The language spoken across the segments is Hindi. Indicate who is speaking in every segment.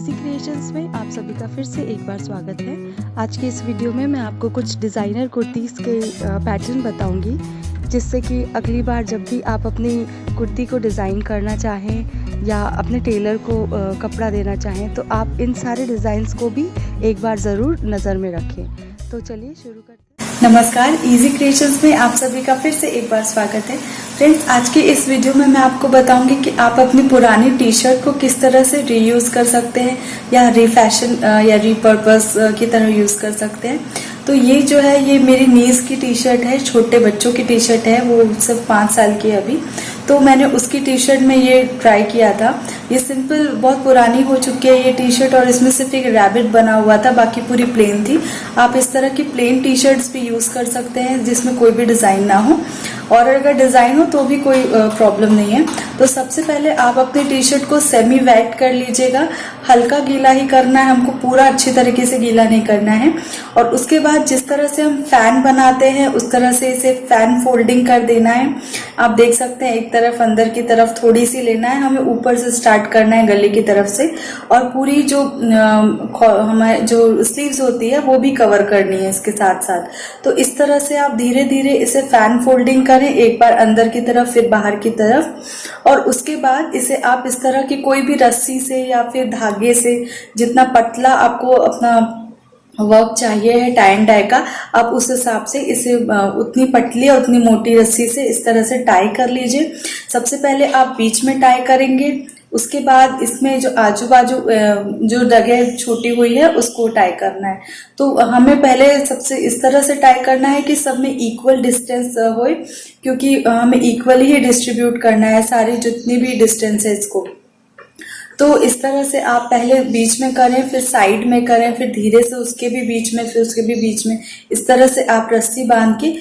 Speaker 1: इजी क्रिएशंस में आप सभी का फिर से एक बार स्वागत है। आज के इस वीडियो में मैं आपको कुछ डिज़ाइनर कुर्तीज़ के पैटर्न बताऊंगी, जिससे कि अगली बार जब भी आप अपनी कुर्ती को डिज़ाइन करना चाहें या अपने टेलर को कपड़ा देना चाहें तो आप इन सारे डिज़ाइंस को भी एक बार ज़रूर नज़र में रखें। तो चलिए शुरू करते हैं।
Speaker 2: नमस्कार, इजी क्रिएशंस में आप सभी का फिर से एक बार स्वागत है। फ्रेंड्स, आज के इस वीडियो में मैं आपको बताऊंगी कि आप अपनी पुरानी टी शर्ट को किस तरह से रीयूज़ कर सकते हैं या रीफैशन या रीपर्पस की तरह यूज़ कर सकते हैं। तो ये जो है, ये मेरी नीज की टी शर्ट है, छोटे बच्चों की टी शर्ट है, वो सिर्फ 5 साल की है अभी। तो मैंने उसकी टी शर्ट में ये ट्राई किया था। ये सिंपल बहुत पुरानी हो चुकी है ये टी शर्ट, और इसमें सिर्फ एक रैबिट बना हुआ था, बाकी पूरी प्लेन थी। आप इस तरह की प्लेन टी शर्ट्स भी यूज़ कर सकते हैं जिसमें कोई भी डिज़ाइन ना हो, और अगर डिज़ाइन हो तो भी कोई प्रॉब्लम नहीं है। तो सबसे पहले आप अपनी टी शर्ट को सेमी वेट कर लीजिएगा। हल्का गीला ही करना है हमको, पूरा अच्छी तरीके से गीला नहीं करना है। और उसके बाद जिस तरह से हम फैन बनाते हैं उस तरह से इसे फैन फोल्डिंग कर देना है। आप देख सकते हैं, एक तरफ अंदर की तरफ थोड़ी सी लेना है, हमें ऊपर से स्टार्ट करना है गले की तरफ से, और पूरी जो हमारे जो स्लीव्स होती है वो भी कवर करनी है इसके साथ साथ। तो इस तरह से आप धीरे धीरे इसे फैन फोल्डिंग करें, एक बार अंदर की तरफ फिर बाहर की तरफ, और उसके बाद इसे आप इस तरह की कोई भी रस्सी से या फिर धागे से, जितना पतला आपको अपना वर्क चाहिए है टाई एंड डाई का, आप उस हिसाब से इसे उतनी पतली और उतनी मोटी रस्सी से इस तरह से टाई कर लीजिए। सबसे पहले आप बीच में टाई करेंगे, उसके बाद इसमें जो आजू बाजू जो जगह छोटी हुई है उसको टाई करना है। तो हमें पहले सबसे इस तरह से टाई करना है कि सब में इक्वल डिस्टेंस होए, क्योंकि हमें इक्वली ही डिस्ट्रीब्यूट करना है सारी जितनी भी डिस्टेंस है इसको। तो इस तरह से आप पहले बीच में करें, फिर साइड में करें, फिर धीरे से उसके भी बीच में, फिर उसके भी बीच में, इस तरह से आप रस्सी बांध के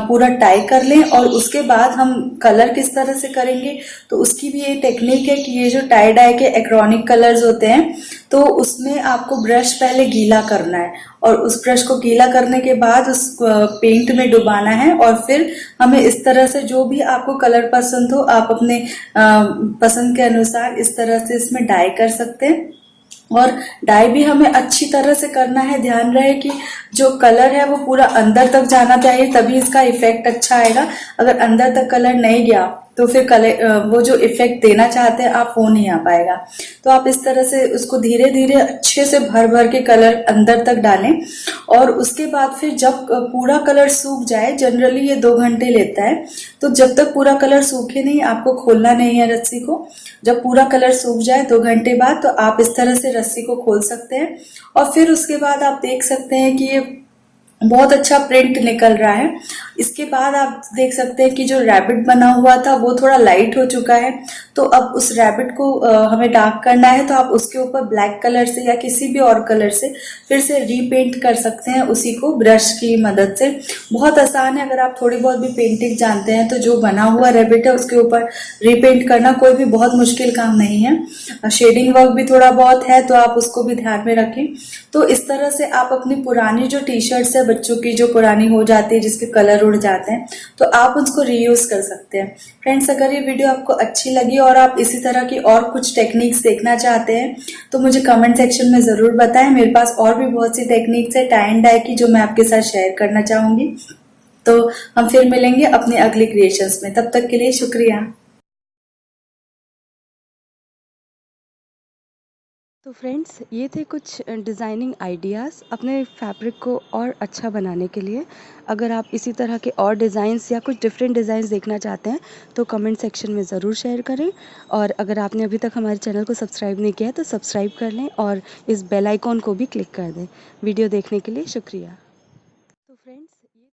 Speaker 2: पूरा टाई कर लें। और उसके बाद हम कलर किस तरह से करेंगे, तो उसकी भी ये टेक्निक है कि ये जो टाई डाई के एक्रोनिक कलर्स होते हैं, तो उसमें आपको ब्रश पहले गीला करना है, और उस ब्रश को गीला करने के बाद उस पेंट में डुबाना है, और फिर हमें इस तरह से जो भी आपको कलर पसंद हो आप अपने पसंद के अनुसार इस तरह से इसमें डाई कर सकते हैं। और डाई भी हमें अच्छी तरह से करना है। ध्यान रहे कि जो कलर है वो पूरा अंदर तक जाना चाहिए, तभी इसका इफेक्ट अच्छा आएगा। अगर अंदर तक कलर नहीं गया तो फिर कलर वो जो इफेक्ट देना चाहते हैं आप वो नहीं आ पाएगा। तो आप इस तरह से उसको धीरे धीरे अच्छे से भर भर के कलर अंदर तक डालें, और उसके बाद फिर जब पूरा कलर सूख जाए, जनरली ये 2 घंटे लेता है, तो जब तक पूरा कलर सूखे नहीं आपको खोलना नहीं है रस्सी को। जब पूरा कलर सूख जाए 2 घंटे बाद, तो आप इस तरह से रस्सी को खोल सकते हैं, और फिर उसके बाद आप देख सकते हैं कि ये बहुत अच्छा प्रिंट निकल रहा है। इसके बाद आप देख सकते हैं कि जो रैबिट बना हुआ था वो थोड़ा लाइट हो चुका है। तो अब उस रैबिट को हमें डार्क करना है, तो आप उसके ऊपर ब्लैक कलर से या किसी भी और कलर से फिर से रीपेंट कर सकते हैं उसी को ब्रश की मदद से। बहुत आसान है, अगर आप थोड़ी बहुत भी पेंटिंग जानते हैं तो जो बना हुआ रैबिट है उसके ऊपर रीपेंट करना कोई भी बहुत मुश्किल काम नहीं है। शेडिंग वर्क भी थोड़ा बहुत है, तो आप उसको भी ध्यान में रखें। तो इस तरह से आप अपनी पुरानी जो टी शर्ट्स है बच्चों की, जो पुरानी हो जाती है, जिसके कलर उड़ जाते हैं, तो आप उसको रीयूज कर सकते हैं। फ्रेंड्स, अगर ये वीडियो आपको अच्छी लगी और आप इसी तरह की और कुछ टेक्निक्स देखना चाहते हैं तो मुझे कमेंट सेक्शन में जरूर बताएं। मेरे पास और भी बहुत सी टेक्निक्स है टाई एंड डाई की जो मैं आपके साथ शेयर करना चाहूंगी। तो हम फिर मिलेंगे अपने अगले क्रिएशंस में, तब तक के लिए शुक्रिया।
Speaker 1: तो फ्रेंड्स, ये थे कुछ डिज़ाइनिंग आइडियाज़ अपने फैब्रिक को और अच्छा बनाने के लिए। अगर आप इसी तरह के और डिज़ाइंस या कुछ डिफरेंट डिज़ाइंस देखना चाहते हैं तो कमेंट सेक्शन में ज़रूर शेयर करें। और अगर आपने अभी तक हमारे चैनल को सब्सक्राइब नहीं किया है तो सब्सक्राइब कर लें और इस बेल आइकॉन को भी क्लिक कर दें। वीडियो देखने के लिए शुक्रिया।